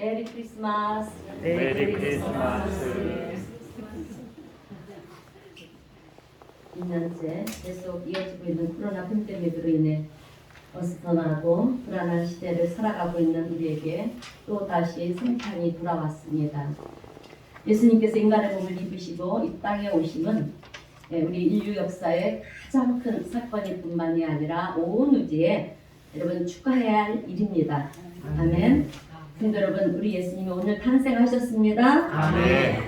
메리 크리스마스. 메리 크리스마스. 2년째 계속 이어지고 있는 코로나 팬데믹으로 인해 어수선하고 불안한 시대를 살아가고 있는 우리에게 또 다시 생탄이 돌아왔습니다. 예수님께서 인간의 몸을 입으시고 이 땅에 오심은 우리 인류 역사의 가장 큰 사건일 뿐만이 아니라 온 우주에 여러분 축하해야 할 일입니다. 아멘. 성도 여러분, 우리 예수님이 오늘 탄생하셨습니다. 아멘.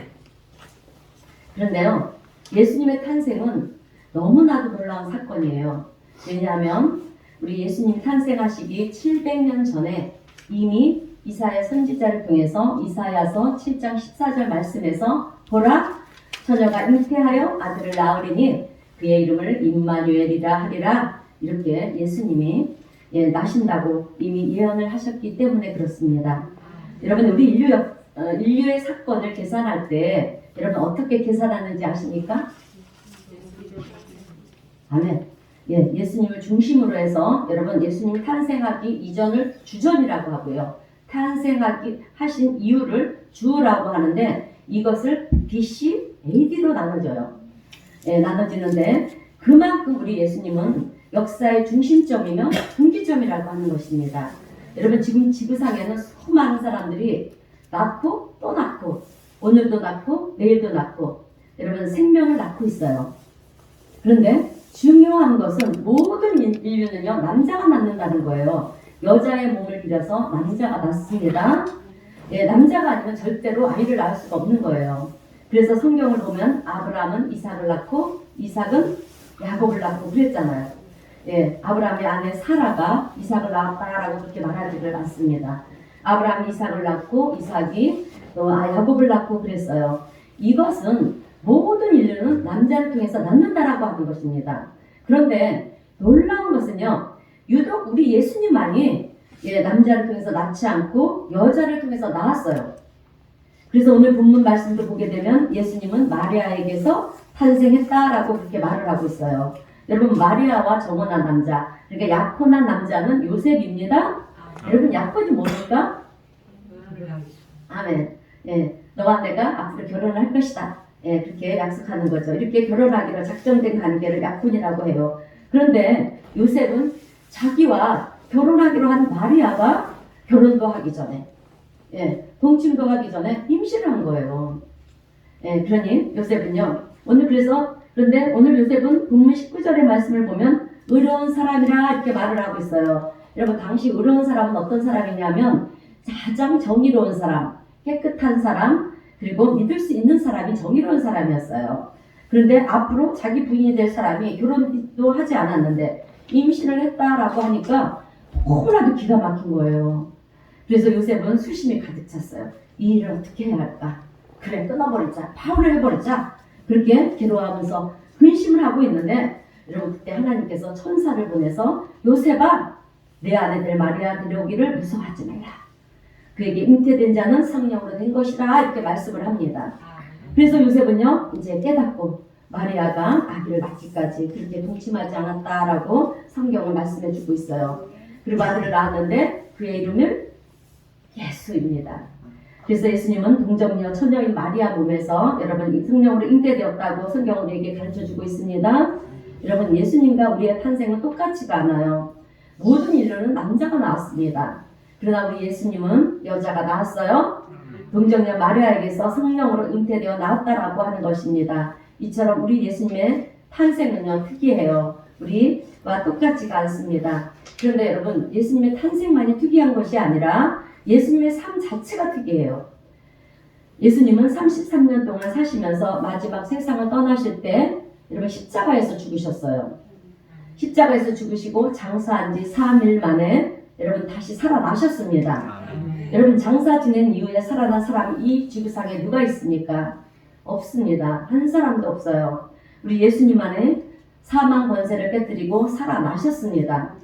그런데요, 예수님의 탄생은 너무나도 놀라운 사건이에요. 왜냐하면 우리 예수님 탄생하시기 700년 전에 이미 이사야 선지자를 통해서 이사야서 7장 14절 말씀에서 보라, 처녀가 잉태하여 아들을 낳으리니 그의 이름을 임마누엘이라 하리라, 이렇게 예수님이 나신다고 이미 예언을 하셨기 때문에 그렇습니다. 여러분, 우리 인류의 사건을 계산할 때 여러분 어떻게 계산하는지 아십니까? 아멘. 예수님을 중심으로 해서 여러분 예수님이 탄생하기 이전을 주전이라고 하고요. 탄생하기 하신 이유를 주라고 하는데 이것을 BC, AD로 나눠져요. 나눠지는데 그만큼 우리 예수님은 역사의 중심점이며 분기점이라고 하는 것입니다. 여러분 지금 지구상에는 수많은 사람들이 낳고 또 낳고 오늘도 낳고 내일도 낳고 여러분 생명을 낳고 있어요. 그런데 중요한 것은 모든 인류는요 남자가 낳는다는 거예요. 여자의 몸을 빌려서 남자가 낳습니다. 남자가 아니면 절대로 아이를 낳을 수가 없는 거예요. 그래서 성경을 보면 아브라함은 이삭을 낳고 이삭은 야곱을 낳고 그랬잖아요. 아브라함의 아내 사라가 이삭을 낳았다라고 그렇게 말하지를 않습니다. 아브라함이 이삭을 낳고 이삭이 또 야곱을 낳고 그랬어요. 이것은 모든 인류는 남자를 통해서 낳는다라고 하는 것입니다. 그런데 놀라운 것은요, 유독 우리 예수님만이 남자를 통해서 낳지 않고 여자를 통해서 낳았어요. 그래서 오늘 본문 말씀도 보게 되면 예수님은 마리아에게서 탄생했다라고 그렇게 말을 하고 있어요. 여러분, 마리아와 정혼한 남자, 그러니까 약혼한 남자는 요셉입니다. 여러분, 약혼이 뭡니까? 아멘. 너와 내가 앞으로 결혼을 할 것이다. 그렇게 약속하는 거죠. 이렇게 결혼하기로 작정된 관계를 약혼이라고 해요. 그런데 요셉은 자기와 결혼하기로 한 마리아가 결혼도 하기 전에, 동침도 하기 전에 임신을 한 거예요. 그러니 요셉은요, 그런데 오늘 요셉은 본문 19절의 말씀을 보면 의로운 사람이라 이렇게 말을 하고 있어요. 여러분, 당시 의로운 사람은 어떤 사람이냐면 가장 정의로운 사람, 깨끗한 사람, 그리고 믿을 수 있는 사람이 정의로운 사람이었어요. 그런데 앞으로 자기 부인이 될 사람이 결혼도 하지 않았는데 임신을 했다라고 하니까 너무나도 기가 막힌 거예요. 그래서 요셉은 수심이 가득 찼어요. 이 일을 어떻게 해야 할까? 그래, 끊어버리자. 파혼을 해버리자. 그렇게 기도하면서 근심을 하고 있는데 여러분, 그때 하나님께서 천사를 보내서 요셉아, 내 아내들 마리아 데려오기를 무서워하지 말라. 그에게 잉태된 자는 성령으로 된 것이라, 이렇게 말씀을 합니다. 그래서 요셉은요 이제 깨닫고 마리아가 아기를 낳기까지 그렇게 동침하지 않았다라고 성경을 말씀해 주고 있어요. 그리고 아들을 낳았는데 그의 이름은 예수입니다. 그래서 예수님은 동정녀 처녀인 마리아 몸에서 여러분 성령으로 잉태되었다고 성경은 우리에게 가르쳐 주고 있습니다. 여러분, 예수님과 우리의 탄생은 똑같지가 않아요. 모든 인류는 남자가 나왔습니다. 그러나 우리 예수님은 여자가 나왔어요. 동정녀 마리아에게서 성령으로 잉태되어 나왔다라고 하는 것입니다. 이처럼 우리 예수님의 탄생은요 특이해요. 우리와 똑같지가 않습니다. 그런데 여러분, 예수님의 탄생만이 특이한 것이 아니라 예수님의 삶 자체가 특이해요. 예수님은 33년 동안 사시면서 마지막 세상을 떠나실 때 여러분 십자가에서 죽으셨어요. 십자가에서 죽으시고 장사한 지 3일 만에 여러분 다시 살아나셨습니다. 여러분, 장사 지낸 이후에 살아난 사람이 이 지구상에 누가 있습니까? 없습니다. 한 사람도 없어요. 우리 예수님 안에 사망 권세를 깨뜨리고 살아나셨습니다.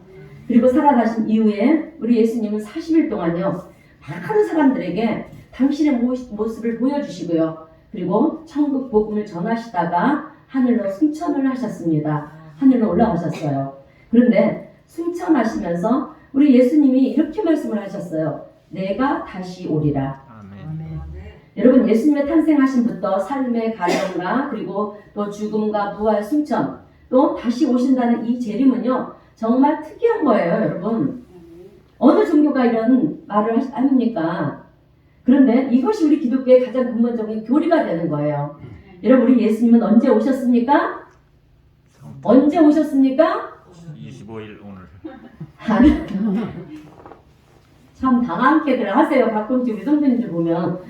그리고 살아나신 이후에 우리 예수님은 40일 동안요 많은 사람들에게 당신의 모습을 보여주시고요, 그리고 천국 복음을 전하시다가 하늘로 승천을 하셨습니다. 하늘로 올라가셨어요. 그런데 승천하시면서 우리 예수님이 이렇게 말씀을 하셨어요. 내가 다시 오리라. 아멘. 여러분 예수님의 탄생하심부터 삶의 가정과 그리고 또 죽음과 부활 승천 또 다시 오신다는 이 재림은요 정말 특이한 거예요 여러분. 어느 종교가 이런 말을 합니까? 그런데 이것이 우리 기독교의 가장 근본적인 교리가 되는 거예요. 여러분 우리 예수님은 언제 오셨습니까? 언제 오셨습니까? 25일 오늘. 참 당황케들 하세요. 가끔씩 우리 성도님들 보면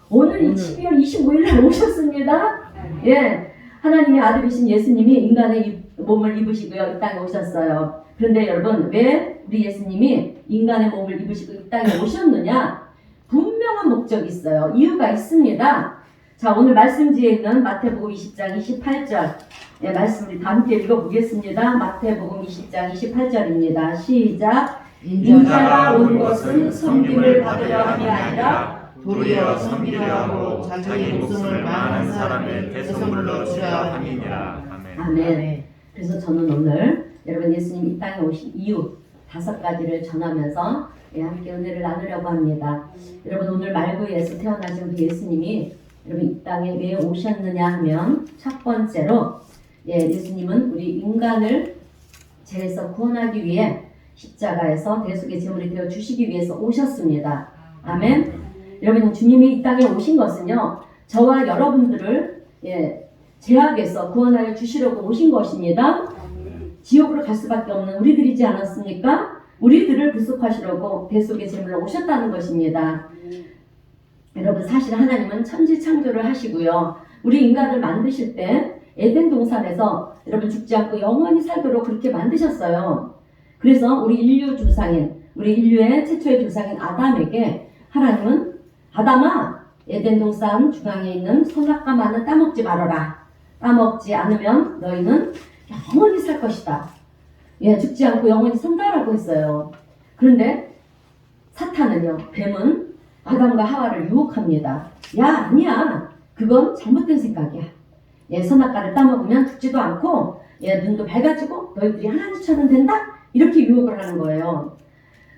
오늘 12월 25일에 오셨습니다. 예, 하나님의 아들이신 예수님이 인간의 몸을 입으시고요 이 땅에 오셨어요. 그런데 여러분 왜 우리 예수님이 인간의 몸을 입으시고 이 땅에 오셨느냐? 분명한 목적이 있어요. 이유가 있습니다. 자 오늘 말씀지에 있는 마태복음 20장 28절 예, 말씀 우리 다 함께 읽어보겠습니다. 마태복음 20장 28절입니다. 시작. 인자가 온 것은 섬김을 받으려 함이 아니라 도리어 섬기려 하고 자기 목숨을 많은 사람의 대속물로 주려 함이니라. 아멘. 아멘. 그래서 저는 오늘 여러분 예수님 이 땅에 오신 이유 5가지를 전하면서 함께 은혜를 나누려고 합니다. 여러분 오늘 말구에서 태어나신 우리 예수님이 여러분 이 땅에 왜 오셨느냐 하면 첫 번째로 예수님은 우리 인간을 죄에서 구원하기 위해 십자가에서 대속의 제물이 되어 주시기 위해서 오셨습니다. 아멘. 여러분 주님이 이 땅에 오신 것은요 저와 여러분들을 죄악에서 구원하여 주시려고 오신 것입니다. 지옥으로 갈 수밖에 없는 우리들이지 않았습니까? 우리들을 구속하시려고 대속의 제물로 오셨다는 것입니다. 여러분 사실 하나님은 천지창조를 하시고요 우리 인간을 만드실 때 에덴 동산에서 여러분 죽지 않고 영원히 살도록 그렇게 만드셨어요. 그래서 우리 인류 조상인 우리 인류의 최초의 조상인 아담에게 하나님은 아담아 에덴 동산 중앙에 있는 선악과 많은 따먹지 말아라. 따먹지 않으면 너희는 영원히 살 것이다. 죽지 않고 영원히 산다라고 했어요. 그런데 사탄은요 뱀은 아담과 하와를 유혹합니다. 야 아니야 그건 잘못된 생각이야. 선악과를 따먹으면 죽지도 않고 눈도 밝아지고 너희들이 하나님처럼 된다? 이렇게 유혹을 하는 거예요.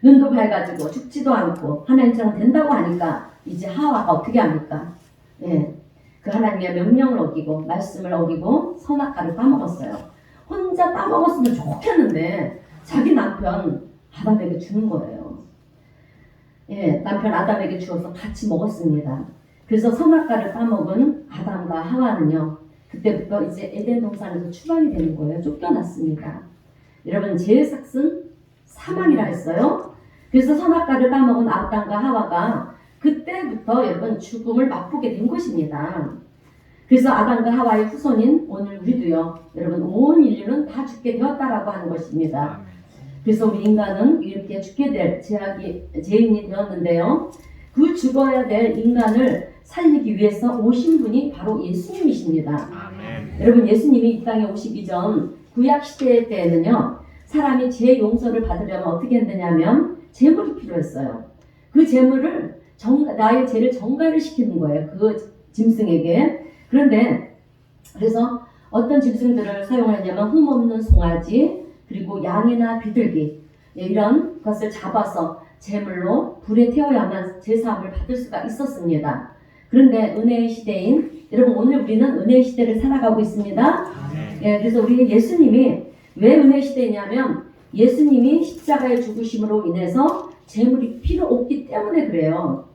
눈도 밝아지고 죽지도 않고 하나님처럼 된다고 하니까 이제 하와가 어떻게 합니까? 그 하나님의 명령을 어기고 말씀을 어기고 선악과를 따먹었어요. 혼자 따먹었으면 좋겠는데 자기 남편 아담에게 주는 거예요. 남편 아담에게 주어서 같이 먹었습니다. 그래서 선악과를 따먹은 아담과 하와는요 그때부터 이제 에덴 동산에서 추방이 되는 거예요. 쫓겨났습니다. 여러분 죄의 삭은 사망이라 했어요. 그래서 선악과를 따먹은 아담과 하와가 그때부터 여러분 죽음을 맛보게 된 것입니다. 그래서 아담과 하와의 후손인 오늘 우리도요 여러분 온 인류는 다 죽게 되었다라고 하는 것입니다. 그래서 우리 인간은 이렇게 죽게 될 죄인이 되었는데요 그 죽어야 될 인간을 살리기 위해서 오신 분이 바로 예수님이십니다. 아멘. 여러분 예수님이 이 땅에 오시기 전 구약 시대 때에는요 사람이 죄 용서를 받으려면 어떻게 했느냐면 제물이 필요했어요. 그 제물을 나의 죄를 정가를 시키는 거예요. 그 짐승에게. 그런데 그래서 어떤 짐승들을 사용하냐면 흠없는 송아지 그리고 양이나 비둘기 이런 것을 잡아서 제물로 불에 태워야만 제사함을 받을 수가 있었습니다. 그런데 은혜의 시대인 여러분 오늘 우리는 은혜의 시대를 살아가고 있습니다. 그래서 우리 예수님이 왜 은혜의 시대냐면 예수님이 십자가의 죽으심으로 인해서 제물이 필요 없기 때문에 그래요.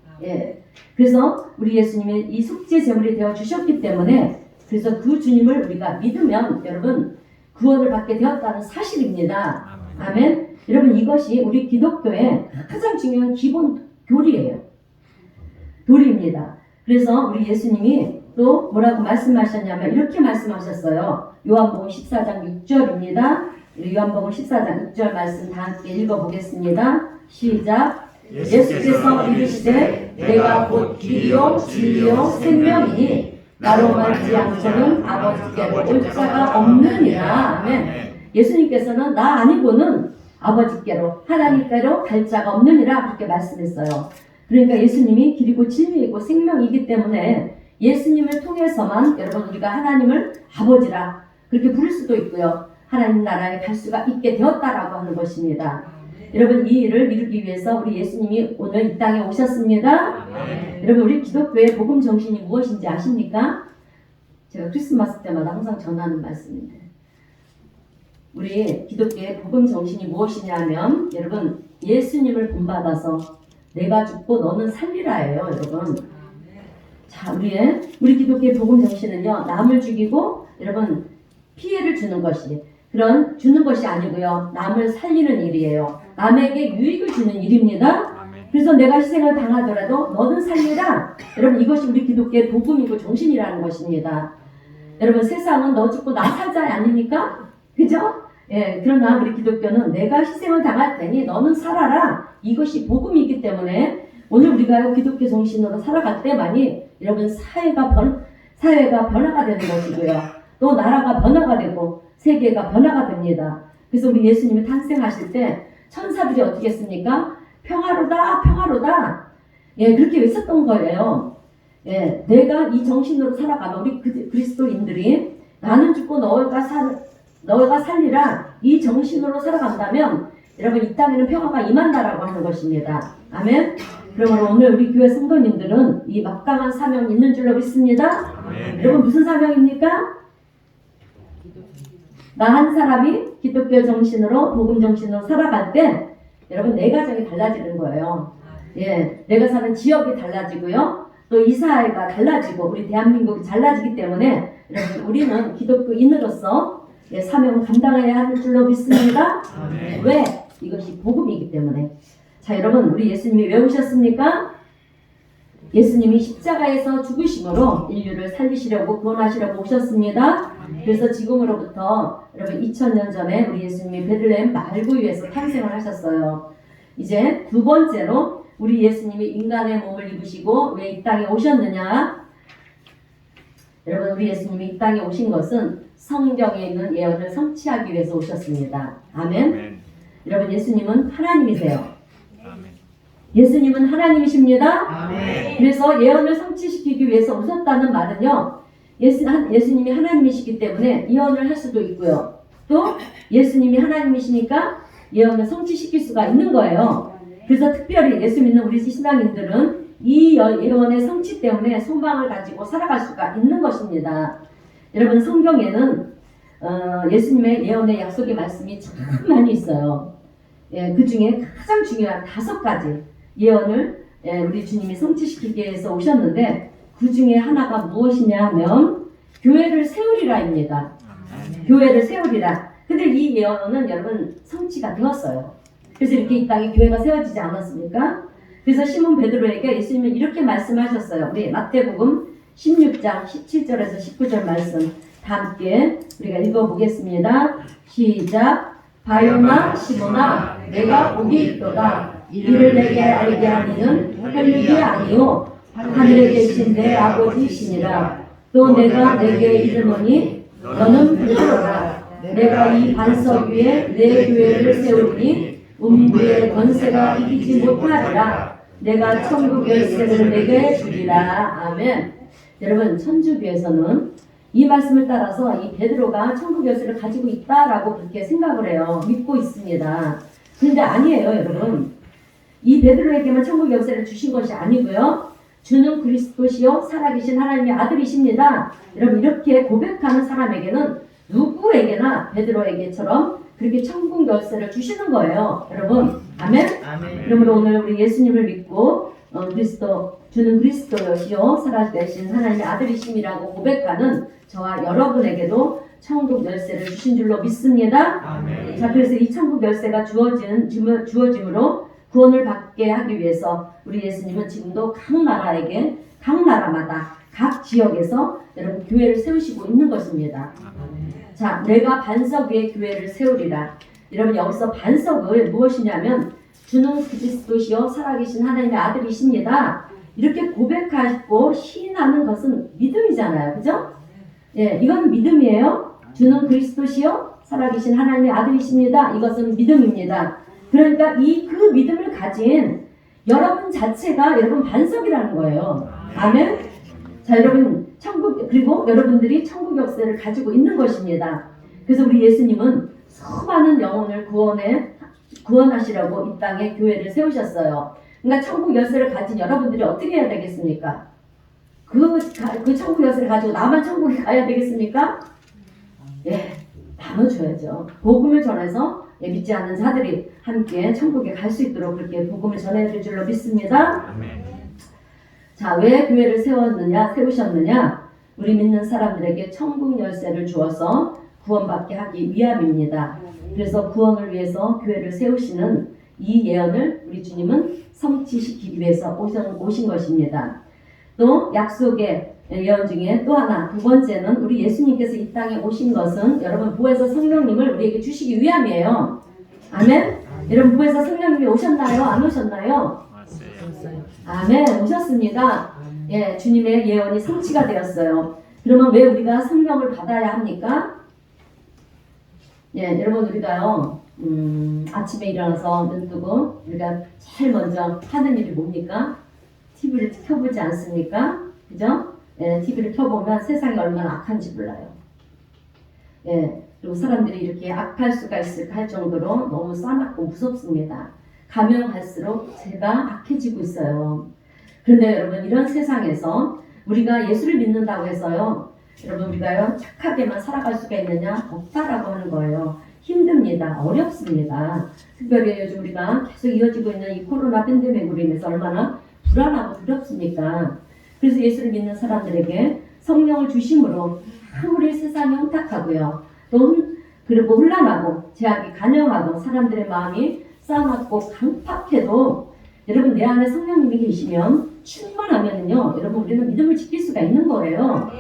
그래서 우리 예수님이 이 속죄 제물이 되어 주셨기 때문에 그래서 그 주님을 우리가 믿으면 여러분 구원을 받게 되었다는 사실입니다. 아멘. 여러분 이것이 우리 기독교의 가장 중요한 기본 교리예요. 교리입니다. 그래서 우리 예수님이 또 뭐라고 말씀하셨냐면 이렇게 말씀하셨어요. 요한복음 14장 6절입니다. 우리 요한복음 14장 6절 말씀 다 함께 읽어보겠습니다. 시작. 예수께서 이르시되 내가 곧 길이요 진리요 생명이니 나로 말지 않고는 아버지께로 올 자가 없느니라. 아멘. 예수님께서는 나 아니고는 아버지께로 하나님께로 갈 자가 없느니라 그렇게 말씀했어요. 그러니까 예수님이 길이고 진리이고 생명이기 때문에 예수님을 통해서만 여러분 우리가 하나님을 아버지라 그렇게 부를 수도 있고요. 하나님 나라에 갈 수가 있게 되었다라고 하는 것입니다. 여러분 이 일을 이루기 위해서 우리 예수님이 오늘 이 땅에 오셨습니다. 아멘. 여러분 우리 기독교의 복음 정신이 무엇인지 아십니까? 제가 크리스마스 때마다 항상 전하는 말씀인데 우리 기독교의 복음 정신이 무엇이냐면 여러분 예수님을 본받아서 내가 죽고 너는 살리라예요 여러분. 자 우리 기독교의 복음 정신은요 남을 죽이고 여러분 피해를 주는 것이 그런 주는 것이 아니고요 남을 살리는 일이에요. 남에게 유익을 주는 일입니다. 아멘. 그래서 내가 희생을 당하더라도 너는 살리라. 여러분 이것이 우리 기독교의 복음이고 정신이라는 것입니다. 여러분 세상은 너 죽고 나 살자 아닙니까? 그죠? 예, 그러나 우리 기독교는 내가 희생을 당할 테니 너는 살아라. 이것이 복음이기 때문에 오늘 우리가 기독교 정신으로 살아갈 때만이 여러분 사회가 변화가 되는 것이고요. 또 나라가 변화가 되고 세계가 변화가 됩니다. 그래서 우리 예수님이 탄생하실 때 천사들이 어떻게 했습니까? 평화로다, 평화로다. 예, 그렇게 외쳤던 거예요. 예, 내가 이 정신으로 살아가면 우리 그리스도인들이 나는 죽고 너가 살리라 이 정신으로 살아간다면 여러분 이 땅에는 평화가 임한다라고 하는 것입니다. 아멘. 그러므로 오늘 우리 교회 성도님들은 이 막강한 사명이 있는 줄로 믿습니다. 아멘. 여러분 무슨 사명입니까? 나 한 사람이 기독교 정신으로 복음 정신으로 살아갈 때 여러분 내 가정이 달라지는 거예요. 예, 내가 사는 지역이 달라지고요. 또 이 사회가 달라지고 우리 대한민국이 달라지기 때문에 여러분 우리는 기독교인으로서 예, 사명을 감당해야 하는 줄로 믿습니다. 아멘. 왜? 이것이 복음이기 때문에. 자 여러분 우리 예수님이 왜 오셨습니까? 예수님이 십자가에서 죽으심으로 인류를 살리시려고 구원하시려고 오셨습니다. 그래서 지금으로부터 여러분 2000년 전에 우리 예수님이 베들레헴 말구유에서 탄생을 하셨어요. 이제 두 번째로 우리 예수님이 인간의 몸을 입으시고 왜 이 땅에 오셨느냐? 여러분 우리 예수님이 이 땅에 오신 것은 성경에 있는 예언을 성취하기 위해서 오셨습니다. 아멘. 아멘. 여러분 예수님은 하나님이세요. 아멘. 예수님은 하나님이십니다. 아멘. 그래서 예언을 성취시키기 위해서 오셨다는 말은요. 예수님이 하나님이시기 때문에 예언을 할 수도 있고요. 또 예수님이 하나님이시니까 예언을 성취시킬 수가 있는 거예요. 그래서 특별히 예수 믿는 우리 신앙인들은 이 예언의 성취 때문에 소망을 가지고 살아갈 수가 있는 것입니다. 여러분 성경에는 예수님의 예언의 약속의 말씀이 참 많이 있어요. 예, 그 중에 가장 중요한 5가지 예언을 우리 주님이 성취시키기 위해서 오셨는데 그 중에 하나가 무엇이냐 하면 교회를 세우리라입니다. 아멘. 교회를 세우리라. 근데 이 예언은 여러분 성취가 되었어요. 그래서 이렇게 이 땅에 교회가 세워지지 않았습니까? 그래서 시몬 베드로에게 예수님은 이렇게 말씀하셨어요. 우리 마태복음 16장 17절에서 19절 말씀 다 함께 우리가 읽어보겠습니다. 시작. 바요나 시몬아 내가 복이 있도다. 이를 내게 알게 하니는 혈육이 아니요 하늘에 계신 내 아버지시니라. 또 내가 내게 이르노니 너는 베드로라. 내가 이 반석 위에 내 교회를 세우니 음부의 권세가 이기지 못하리라. 내가 천국 열쇠를 내게 주리라. 아멘. 여러분 천주교에서는 이 말씀을 따라서 이 베드로가 천국 열쇠를 가지고 있다라고 그렇게 생각을 해요. 믿고 있습니다. 그런데 아니에요 여러분. 이 베드로에게만 천국 열쇠를 주신 것이 아니고요. 주는 그리스도시요 살아계신 하나님의 아들이십니다. 여러분 이렇게 고백하는 사람에게는 누구에게나 베드로에게처럼 그렇게 천국 열쇠를 주시는 거예요. 여러분 아멘. 아멘. 그러므로 오늘 우리 예수님을 믿고 주는 그리스도시요 살아계신 하나님의 아들이심이라고 고백하는 저와 여러분에게도 천국 열쇠를 주신 줄로 믿습니다. 아멘. 자 그래서 이 천국 열쇠가 주어짐으로 구원을 받게 하기 위해서 우리 예수님은 지금도 각 나라마다 각 지역에서 여러분 교회를 세우시고 있는 것입니다. 자 내가 반석 위에 교회를 세우리라. 여러분 여기서 반석을 무엇이냐면 주는 그리스도시요 살아계신 하나님의 아들이십니다. 이렇게 고백하고 시인하는 것은 믿음이잖아요. 그죠? 예, 이건 믿음이에요. 주는 그리스도시요 살아계신 하나님의 아들이십니다. 이것은 믿음입니다. 그러니까 그 믿음을 가진 여러분 자체가 여러분 반석이라는 거예요. 아멘. 자 여러분 그리고 여러분들이 천국 역사를 가지고 있는 것입니다. 그래서 우리 예수님은 수많은 영혼을 구원해 구원하시려고 이 땅에 교회를 세우셨어요. 그러니까 천국 열쇠를 가진 여러분들이 어떻게 해야 되겠습니까? 그 천국 열쇠를 가지고 나만 천국에 가야 되겠습니까? 예, 나눠줘야죠. 복음을 전해서 믿지 않는 자들이 함께 천국에 갈 수 있도록 그렇게 복음을 전해드릴 줄로 믿습니다. 아멘. 자, 왜 교회를 세우셨느냐? 우리 믿는 사람들에게 천국 열쇠를 주어서 구원받게 하기 위함입니다. 그래서 구원을 위해서 교회를 세우시는 이 예언을 우리 주님은 성취시키기 위해서 오신 것입니다. 또 약속의 예언 중에 또 하나, 두 번째는 우리 예수님께서 이 땅에 오신 것은 여러분 부에서 성령님을 우리에게 주시기 위함이에요. 아멘? 여러분 부에서 성령님이 오셨나요? 안 오셨나요? 왔어요. 아멘, 오셨습니다. 예, 주님의 예언이 성취가 되었어요. 그러면 왜 우리가 성령을 받아야 합니까? 예, 여러분 우리가요 아침에 일어나서 눈 뜨고 우리가 제일 먼저 하는 일이 뭡니까? TV를 켜보지 않습니까? 그죠? 예, TV를 켜보면 세상이 얼마나 악한지 몰라요. 예, 그리고 사람들이 이렇게 악할 수가 있을까 할 정도로 너무 싸납고 무섭습니다. 가면 갈수록 죄가 악해지고 있어요. 그런데 여러분 이런 세상에서 우리가 예수를 믿는다고 해서요 여러분 우리가요 착하게만 살아갈 수가 있느냐? 없다라고 하는 거예요. 힘듭니다. 어렵습니다. 특별히 요즘 우리가 계속 이어지고 있는 이 코로나 팬데믹으로 인해서 얼마나 불안하고 두렵습니까? 그래서 예수를 믿는 사람들에게 성령을 주심으로 아무리 세상이 혼탁하고요 그리고 혼란하고 제약이 간영하고 사람들의 마음이 싸납고 강팍해도 여러분 내 안에 성령님이 계시면 충만하면요 여러분 우리는 믿음을 지킬 수가 있는 거예요.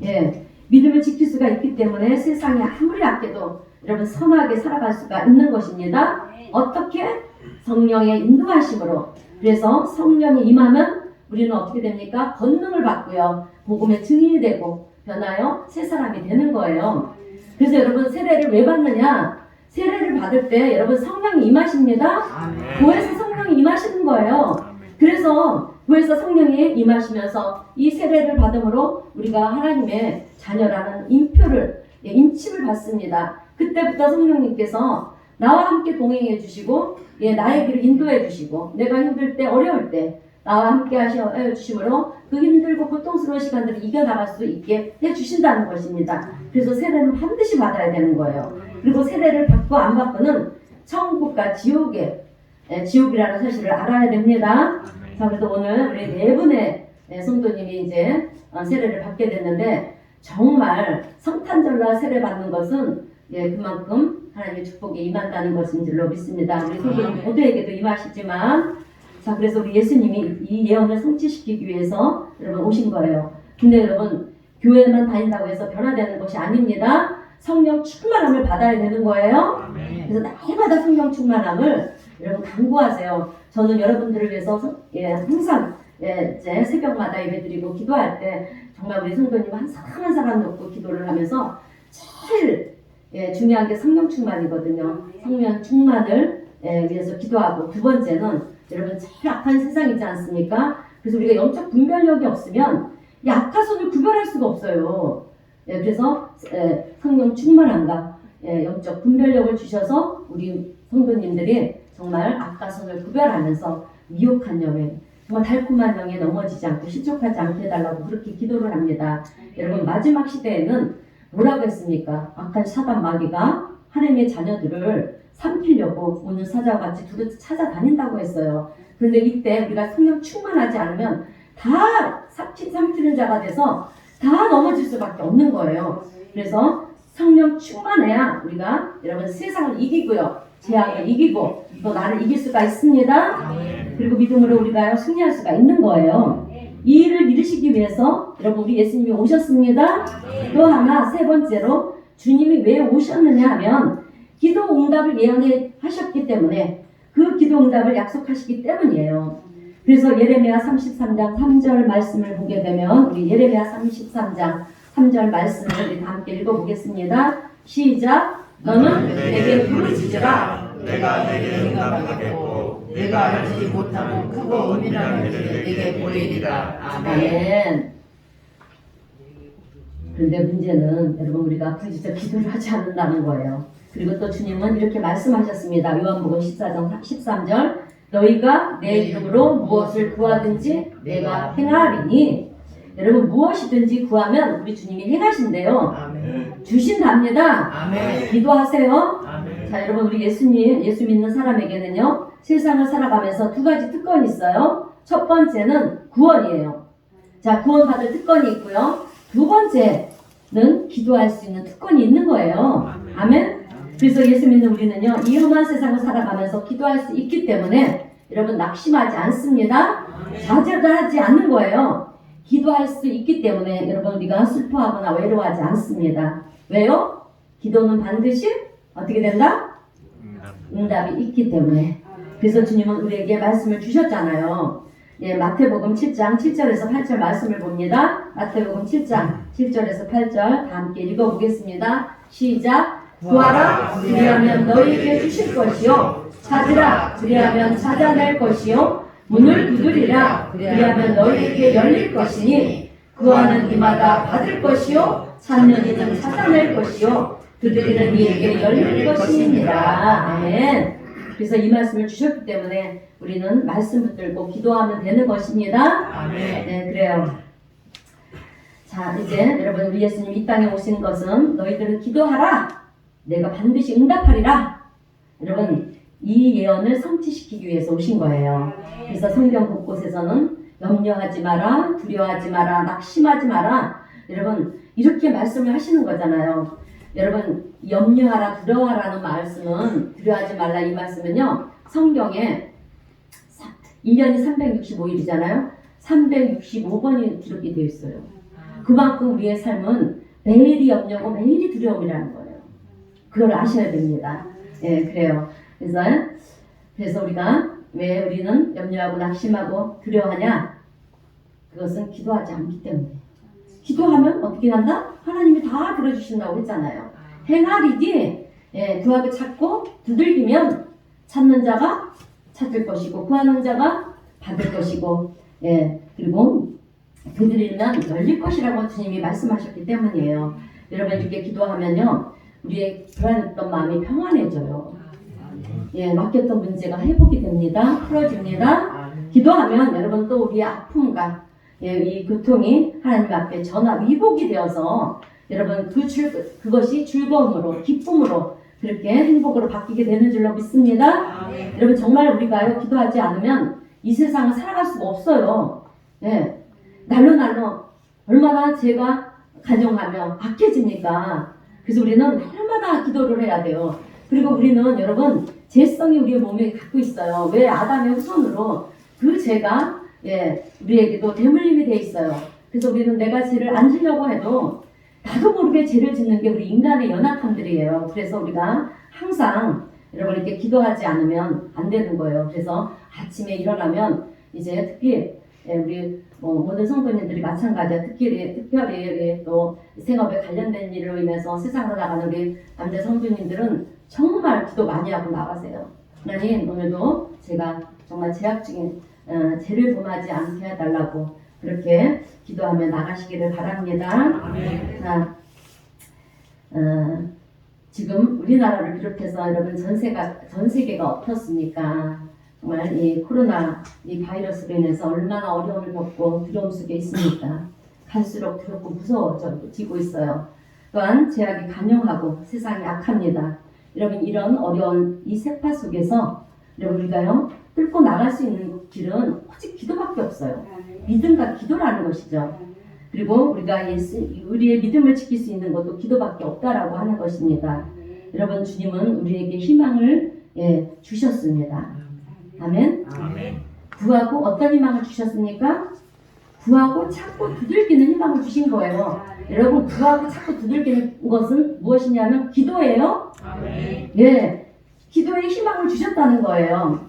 예, 믿음을 지킬 수가 있기 때문에 세상이 아무리 악해도 여러분 선하게 살아갈 수가 있는 것입니다. 어떻게? 성령의 인도하심으로. 그래서 성령이 임하면 우리는 어떻게 됩니까? 권능을 받고요 복음의 증인이 되고 변하여 새 사람이 되는 거예요. 그래서 여러분 세례를 왜 받느냐? 세례를 받을 때 여러분 성령이 임하십니다. 구에서 성령이 임하시는 거예요. 그래서 구에서 성령이 임하시면서 이 세례를 받음으로 우리가 하나님의 자녀라는 인표를 인침을 받습니다. 그때부터 성령님께서 나와 함께 동행해 주시고 나의 길을 인도해 주시고 내가 힘들 때 어려울 때 나와 함께 하셔 주심으로 그 힘들고 고통스러운 시간들을 이겨나갈 수 있게 해주신다는 것입니다. 그래서 세례는 반드시 받아야 되는 거예요. 그리고 세례를 받고 안 받고는 천국과 지옥이라는 사실을 알아야 됩니다. 자, 그래서 오늘 우리 네 분의 성도님이 이제 세례를 받게 됐는데 정말 성탄절날 세례 받는 것은 그만큼 하나님의 축복이 임한다는 것인 줄로 믿습니다. 우리 성도님 모두에게도 임하시지만 자, 그래서 우리 예수님이 이 예언을 성취시키기 위해서 여러분 오신 거예요. 근데 여러분 교회만 다닌다고 해서 변화되는 것이 아닙니다. 성령 충만함을 받아야 되는 거예요. 그래서 날마다 성령 충만함을 여러분 간구하세요. 저는 여러분들을 위해서 항상 이제 새벽마다 예배드리고 기도할 때 정말 우리 성도님 한 사람 한 사람 놓고 기도를 하면서 제일 중요한 게 성령 충만이거든요. 성령 충만을 위해서 기도하고 두 번째는 여러분 제일 악한 세상이지 않습니까? 그래서 우리가 영적 분별력이 없으면 이 악하선을 구별할 수가 없어요. 그래서 성령 충만함과 영적 분별력을 주셔서 우리 성도님들이 정말 악하선을 구별하면서 미혹한 영에 정말 달콤한 영에 넘어지지 않고 실족하지 않게 해달라고 그렇게 기도를 합니다. 여러분 마지막 시대에는 뭐라고 했습니까? 악한 사단 마귀가 하나님의 자녀들을 삼키려고 오는 사자와 같이 두루 찾아다닌다고 했어요. 그런데 이때 우리가 성령 충만하지 않으면 다 삼키는 자가 돼서 다 넘어질 수밖에 없는 거예요. 그래서 성령 충만해야 우리가 여러분 세상을 이기고요. 재앙을 이기고 또 나를 이길 수가 있습니다. 그리고 믿음으로 우리가 승리할 수가 있는 거예요. 이 일을 이루시기 위해서 여러분 우리 예수님이 오셨습니다. 또 하나 세 번째로 주님이 왜 오셨느냐 하면 기도 응답을 예언하셨기 때문에 그 기도 응답을 약속하시기 때문이에요. 그래서 예레미야 33장 3절 말씀을 보게 되면 우리 예레미야 33장 3절 말씀을 우리 함께 읽어보겠습니다. 시작. 너는 내게 부르짖으라. 내가 내게 응답하겠고 내가 알지 못하고 크고 은밀한 일을 내게 보이리라. 아멘. 그런데 문제는 여러분 우리가 부르짖어 기도를 하지 않는다는 거예요. 그리고 또 주님은 이렇게 말씀하셨습니다. 요한복음 14장 13절 너희가 내 이름으로 무엇을 구하든지 내가 행하리니. 여러분 무엇이든지 구하면 우리 주님이 행하신대요. 아멘. 주신답니다. 아멘. 기도하세요. 아멘. 자, 여러분 우리 예수 믿는 사람에게는요 세상을 살아가면서 두 가지 특권이 있어요. 첫 번째는 구원이에요. 자, 구원받을 특권이 있고요. 두 번째는 기도할 수 있는 특권이 있는 거예요. 아멘. 그래서 예수 믿는 우리는요 이 험한 세상을 살아가면서 기도할 수 있기 때문에 여러분 낙심하지 않습니다. 좌절을 하지 않는 거예요. 기도할 수 있기 때문에 여러분 우리가 슬퍼하거나 외로워하지 않습니다. 왜요? 기도는 반드시 어떻게 된다? 응답이 있기 때문에. 그래서 주님은 우리에게 말씀을 주셨잖아요. 예, 마태복음 7장 7절에서 8절 말씀을 봅니다. 마태복음 7장 7절에서 8절 다 함께 읽어보겠습니다. 시작. 구하라 그리하면 너희에게 주실 것이요 찾으라 그리하면 찾아낼 것이요 문을 두드리라 그리하면 너희에게 열릴 것이니 구하는 이마다 받을 것이요 찾는 이는 찾아낼 것이요 두드리는 이에게 열릴 것이니라. 아멘. 그래서 이 말씀을 주셨기 때문에 우리는 말씀 붙들고 기도하면 되는 것입니다. 아멘. 네, 그래요. 자, 이제 여러분 우리 예수님 이 땅에 오신 것은 너희들은 기도하라 내가 반드시 응답하리라. 여러분 이 예언을 성취시키기 위해서 오신 거예요. 그래서 성경 곳곳에서는 염려하지 마라, 두려워하지 마라, 낙심하지 마라. 여러분 이렇게 말씀을 하시는 거잖아요. 여러분 염려하라, 두려워하라는 말씀은 두려워하지 말라 이 말씀은요. 성경에 1년이 365일이잖아요. 365번이 기록이 되어 있어요. 그만큼 우리의 삶은 매일이 염려고 매일이 두려움이라는 거예요. 그걸 아셔야 됩니다. 예, 그래요. 그래서 우리가 왜 우리는 염려하고 낙심하고 두려워하냐? 그것은 기도하지 않기 때문에. 기도하면 어떻게 한다? 하나님이 다 들어주신다고 했잖아요. 행하리지. 예, 구하고 찾고 두들기면 찾는 자가 찾을 것이고 구하는 자가 받을 것이고, 예, 그리고 두드리면 열릴 것이라고 주님이 말씀하셨기 때문이에요. 여러분 이렇게 기도하면요 우리의 불안했던 마음이 평안해져요. 예, 맡겼던 문제가 회복이 됩니다. 풀어집니다. 기도하면 여러분 또 우리의 아픔과 예, 이 고통이 하나님 앞에 전화 위복이 되어서 여러분 그것이 즐거움으로 기쁨으로 그렇게 행복으로 바뀌게 되는 줄로 믿습니다. 여러분 정말 우리가요 기도하지 않으면 이 세상을 살아갈 수가 없어요. 예, 날로 얼마나 제가 간용하며 악해집니까? 그래서 우리는 날마다 기도를 해야 돼요. 그리고 우리는 여러분 죄성이 우리의 몸에 갖고 있어요. 왜? 아담의 후손으로 그 죄가 예, 우리에게도 대물림이 돼 있어요. 그래서 우리는 내가 죄를 안 지려고 해도 나도 모르게 죄를 짓는 게 우리 인간의 연약함들이에요. 그래서 우리가 항상 여러분 이렇게 기도하지 않으면 안 되는 거예요. 그래서 아침에 일어나면 이제 특히 예, 우리 모든 성도님들이 마찬가지야. 특별히 또 생업에 관련된 일로 인해서 세상으로 나가는 우리 남자 성도님들은 정말 기도 많이 하고 나가세요. 하나님 오늘도 제가 정말 죄악 중에 죄를 범하지 않게 해달라고 그렇게 기도하며 나가시기를 바랍니다. 자, 지금 우리나라를 비롯해서 여러분 전 세계가 어떻습니까? 정말 이 코로나 이 바이러스로 인해서 얼마나 어려움을 겪고 두려움 속에 있습니까? 갈수록 두렵고 무서워지고 있어요. 또한 죄악이 간용하고 세상이 악합니다. 여러분 이런 어려운 이 세파 속에서 여러분 우리가요 뚫고 나갈 수 있는 길은 오직 기도밖에 없어요. 믿음과 기도라는 것이죠. 그리고 우리가 우리의 믿음을 지킬 수 있는 것도 기도밖에 없다라고 하는 것입니다. 여러분 주님은 우리에게 희망을 주셨습니다. 아멘. 아멘. 구하고 어떤 희망을 주셨습니까? 구하고 찾고 두들기는 희망을 주신 거예요. 여러분 구하고 찾고 두들기는 것은 무엇이냐면 기도예요. 아멘. 예, 기도에 희망을 주셨다는 거예요.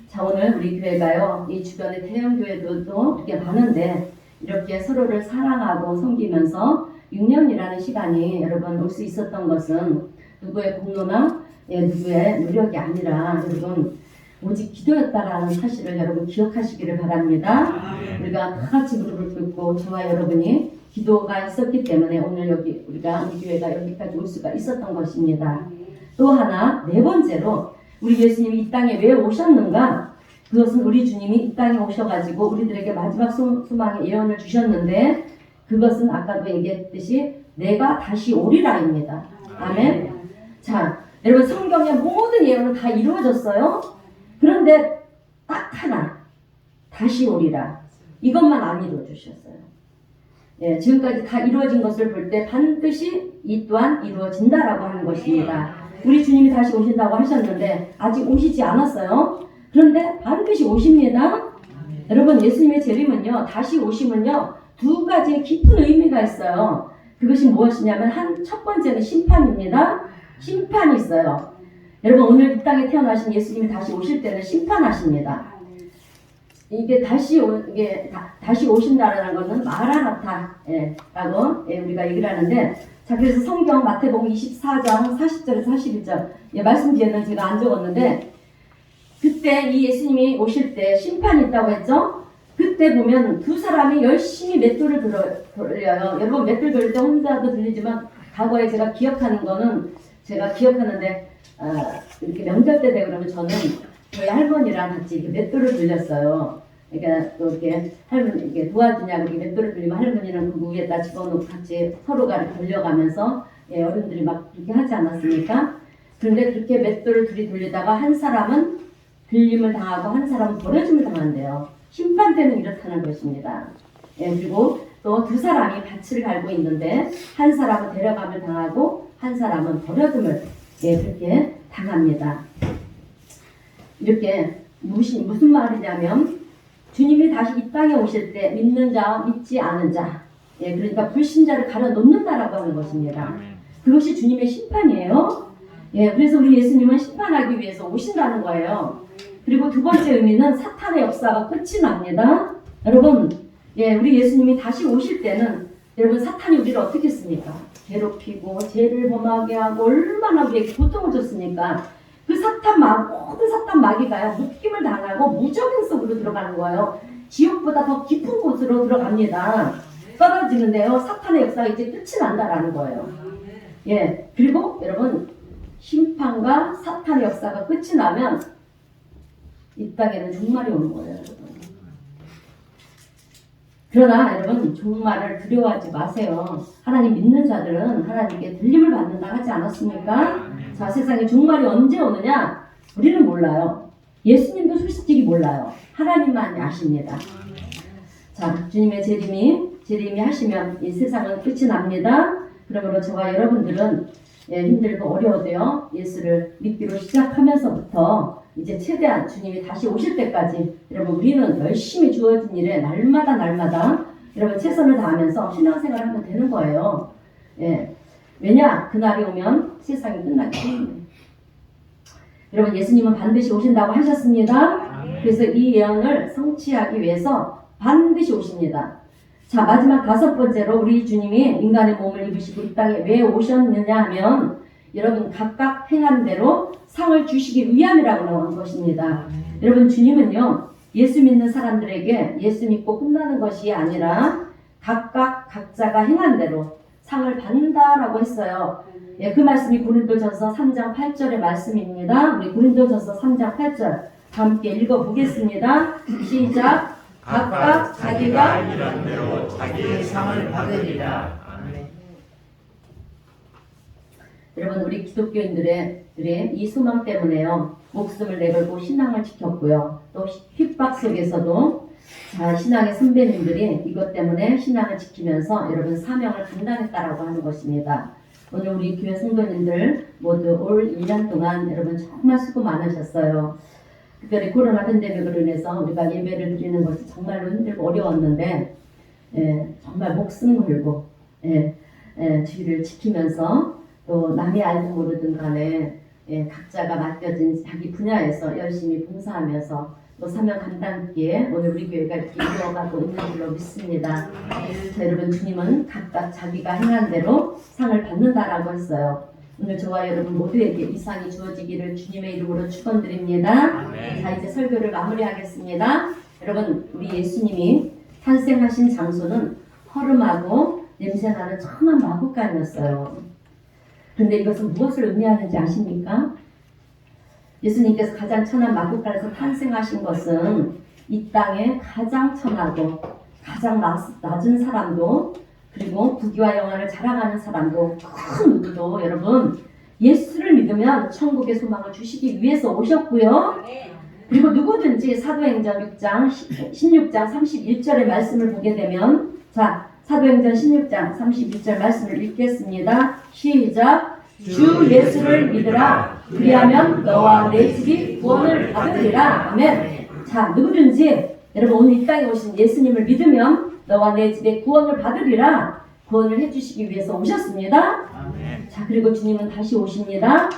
자 오늘 우리 교회가요 이 주변에 대형 교회들도 이렇게 많은데 이렇게 서로를 사랑하고 섬기면서 6년이라는 시간이 여러분 올 수 있었던 것은 누구의 공로나 누구의 노력이 아니라 여러분 오직 기도였다라는 사실을 여러분 기억하시기를 바랍니다. 우리가 다 같이 무릎을 꿇고 저와 여러분이 기도가 있었기 때문에 오늘 우리 교회가 여기까지 올 수가 있었던 것입니다. 또 하나, 네 번째로 우리 예수님이 이 땅에 왜 오셨는가? 그것은 우리 주님이 이 땅에 오셔가지고 우리들에게 마지막 소망의 예언을 주셨는데, 그것은 아까도 얘기했듯이 내가 다시 오리라입니다. 아멘. 자, 여러분, 성경의 모든 예언은 다 이루어졌어요. 그런데 딱 하나, 다시 오리라. 이것만 안 이루어 주셨어요. 예, 지금까지 다 이루어진 것을 볼 때 반드시 이 또한 이루어진다라고 하는 것입니다. 우리 주님이 다시 오신다고 하셨는데 아직 오시지 않았어요. 그런데 반드시 오십니다. 여러분, 예수님의 재림은요, 다시 오심은요, 두 가지의 깊은 의미가 있어요. 그것이 무엇이냐면 첫 번째는 심판입니다. 심판이 있어요. 여러분, 오늘 이 땅에 태어나신 예수님이 다시 오실 때는 심판하십니다. 이게 다시 오신다라는 것은 마라나타라고 우리가 얘기를 하는데, 자, 그래서 성경 마태복음 24장 40절에서 41절 말씀 뒤에는 제가 안 적었는데, 그때 이 예수님이 오실 때 심판이 있다고 했죠. 그때 보면 두 사람이 열심히 맷돌을 돌려요. 여러분, 맷돌 돌릴 때 혼자도 들리지만 과거에 제가 기억하는 거는, 제가 기억하는데 이렇게 명절 때 되고 그러면 저는 저희 할머니랑 같이 이렇게 맷돌을 돌렸어요. 그러니까 또 이렇게 할머니 이렇게 도와주냐고 이렇게 맷돌을 돌리면 할머니는 그 위에다 집어넣고 같이 서로가 이렇게 돌려가면서 어른들이 막 그렇게 하지 않았습니까? 그런데 그렇게 맷돌을 둘이 돌리다가 한 사람은 들림을 당하고 한 사람은 버려짐을 당한대요. 심판 때는 이렇다는 것입니다. 그리고 또 두 사람이 밭을 갈고 있는데 한 사람은 데려감을 당하고 한 사람은 버려짐을 그렇게 당합니다. 이렇게 무슨 말이냐면, 주님이 다시 이 땅에 오실 때 믿는 자와 믿지 않은 자, 그러니까 불신자를 가려놓는다라고 하는 것입니다. 그것이 주님의 심판이에요. 그래서 우리 예수님은 심판하기 위해서 오신다는 거예요. 그리고 두 번째 의미는 사탄의 역사가 끝이 납니다. 여러분, 우리 예수님이 다시 오실 때는, 여러분, 사탄이 우리를 어떻게 했습니까? 괴롭히고 죄를 범하게 하고 얼마나 우리에게 고통을 줬습니까? 그 모든 사탄 마귀가요, 묶임을 당하고 무적행 속으로 들어가는 거예요. 지옥보다 더 깊은 곳으로 들어갑니다. 떨어지는데요, 사탄의 역사가 이제 끝이 난다라는 거예요. 그리고 여러분, 심판과 사탄의 역사가 끝이 나면 이 땅에는 종말이 오는 거예요, 여러분. 그러나 여러분, 종말을 두려워하지 마세요. 하나님 믿는 자들은 하나님께 들림을 받는다 하지 않았습니까? 자, 세상에 종말이 언제 오느냐? 우리는 몰라요. 예수님도 솔직히 몰라요. 하나님만 아십니다. 자, 주님의 재림이 하시면 이 세상은 끝이 납니다. 그러므로 저와 여러분들은 힘들고 어려워도요, 예수를 믿기로 시작하면서부터 이제 최대한 주님이 다시 오실 때까지 여러분, 우리는 열심히 주어진 일에 날마다 여러분 최선을 다하면서 신앙생활을 하면 되는 거예요. 왜냐? 그날이 오면 세상이 끝나기 때문에. 여러분, 예수님은 반드시 오신다고 하셨습니다. 그래서 이 예언을 성취하기 위해서 반드시 오십니다. 자, 마지막 다섯 번째로 우리 주님이 인간의 몸을 입으시고 이 땅에 왜 오셨느냐 하면, 여러분, 각각 행한 대로 상을 주시기 위함이라고 나온 것입니다. 여러분, 주님은요, 예수 믿는 사람들에게 예수 믿고 끝나는 것이 아니라 각자가 행한 대로 상을 받는다라고 했어요. 그 말씀이 고린도전서 3장 8절의 말씀입니다. 우리 고린도전서 3장 8절 함께 읽어보겠습니다. 시작. 각각 자기가 일한 대로 자기의 상을 받으리라. 여러분, 우리 기독교인들의 이 소망 때문에요, 목숨을 내걸고 신앙을 지켰고요, 또 핍박 속에서도 신앙의 선배님들이 이것 때문에 신앙을 지키면서 여러분 사명을 감당했다라고 하는 것입니다. 오늘 우리 교회 성도님들 모두 올 1년 동안 여러분 정말 수고 많으셨어요. 특별히 코로나 팬데믹으로 인해서 우리가 예배를 드리는 것이 정말로 힘들고 어려웠는데, 정말 목숨 걸고 주의를 지키면서 또 남이 알든 모르든 간에 각자가 맡겨진 자기 분야에서 열심히 봉사하면서 또 사명 감당기에 오늘 우리 교회가 이렇게 이루어가고 있는 줄로 믿습니다. 자, 여러분, 주님은 각각 자기가 행한 대로 상을 받는다라고 했어요. 오늘 저와 여러분 모두에게 이 상이 주어지기를 주님의 이름으로 축원드립니다. 자, 이제 설교를 마무리하겠습니다. 여러분, 우리 예수님이 탄생하신 장소는 허름하고 냄새나는 천한 마구간이었어요. 그런데 이것은 무엇을 의미하는지 아십니까? 예수님께서 가장 천한 마구간에서 탄생하신 것은 이 땅에 가장 천하고 가장 낮은 사람도, 그리고 부귀와 영화를 자랑하는 사람도, 큰 누구도 여러분 예수를 믿으면 천국의 소망을 주시기 위해서 오셨고요. 그리고 누구든지 사도행전 6장 16장 31절의 말씀을 보게 되면, 자, 사도행전 16장 31절 말씀을 읽겠습니다. 시작. 주 예수를 믿으라. 그리하면 너와 내 집이 구원을 받으리라. 아멘. 자, 누구든지 여러분 오늘 이 땅에 오신 예수님을 믿으면 너와 내 집에 구원을 받으리라. 구원을 해주시기 위해서 오셨습니다. 아멘. 자, 그리고 주님은 다시 오십니다.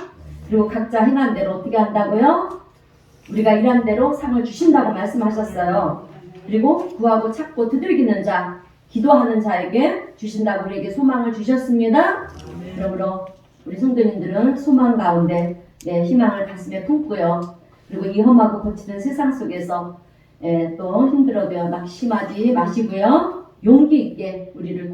그리고 각자 행한 대로 어떻게 한다고요? 우리가 일한 대로 상을 주신다고 말씀하셨어요. 그리고 구하고 찾고 두들기는 자, 기도하는 자에게 주신다고 우리에게 소망을 주셨습니다. 그러므로 우리 성도님들은 소망 가운데 희망을 가슴에 품고요. 그리고 이 험하고 거치는 세상 속에서 또 힘들어도 낙심하지 마시고요. 용기 있게 우리를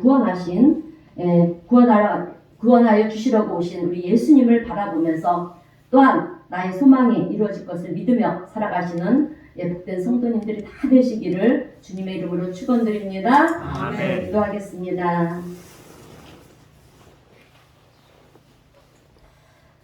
구원하여 주시려고 오신 우리 예수님을 바라보면서 또한 나의 소망이 이루어질 것을 믿으며 살아가시는 복된 성도님들이 다 되시기를 주님의 이름으로 축원드립니다. 아멘. 기도하겠습니다.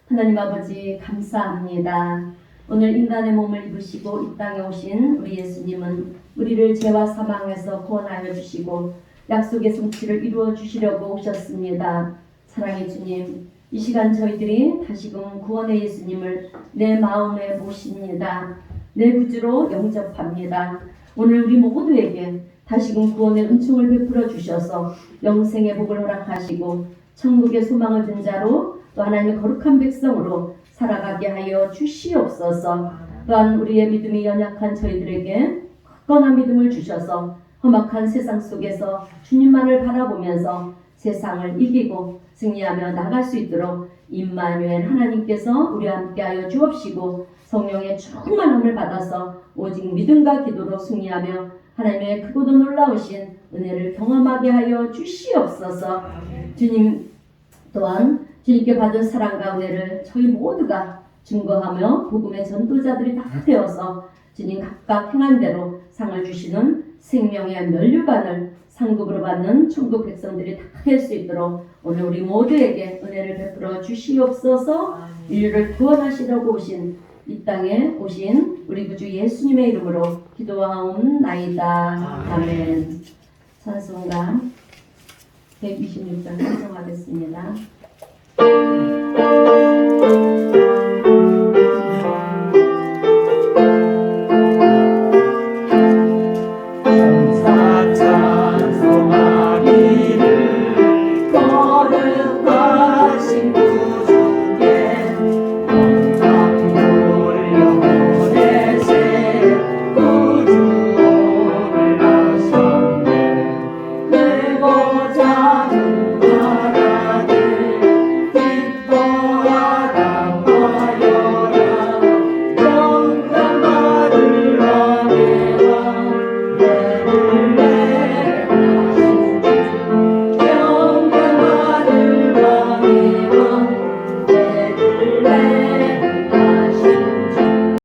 하나님 아버지 감사합니다. 오늘 인간의 몸을 입으시고 이 땅에 오신 우리 예수님은 우리를 죄와 사망에서 구원하여 주시고 약속의 성취를 이루어 주시려고 오셨습니다. 사랑의 주님, 이 시간 저희들이 다시금 구원의 예수님을 내 마음에 모십니다. 내 구주로 영접합니다. 오늘 우리 모두에게 다시금 구원의 은총을 베풀어 주셔서 영생의 복을 허락하시고 천국의 소망을 든 자로 또 하나님의 거룩한 백성으로 살아가게 하여 주시옵소서. 또한 우리의 믿음이 연약한 저희들에게 굳건한 믿음을 주셔서 험악한 세상 속에서 주님만을 바라보면서 세상을 이기고 승리하며 나갈 수 있도록 임마누엘 하나님께서 우리와 함께하여 주옵시고 성령의 충만함을 받아서 오직 믿음과 기도로 승리하며 하나님의 크고도 놀라우신 은혜를 경험하게 하여 주시옵소서. 주님 또한 주님께 받은 사랑과 은혜를 저희 모두가 증거하며 복음의 전도자들이 다 되어서 주님 각각 행한 대로 상을 주시는 생명의 면류관을 상급으로 받는 천국 백성들이 다 될 수 있도록 오늘 우리 모두에게 은혜를 베풀어 주시옵소서. 인류를 구원하시려고 오신 이 땅에 오신 우리 구주 예수님의 이름으로 기도하옵나이다. 아멘. 찬송가 126장 찬송하겠습니다.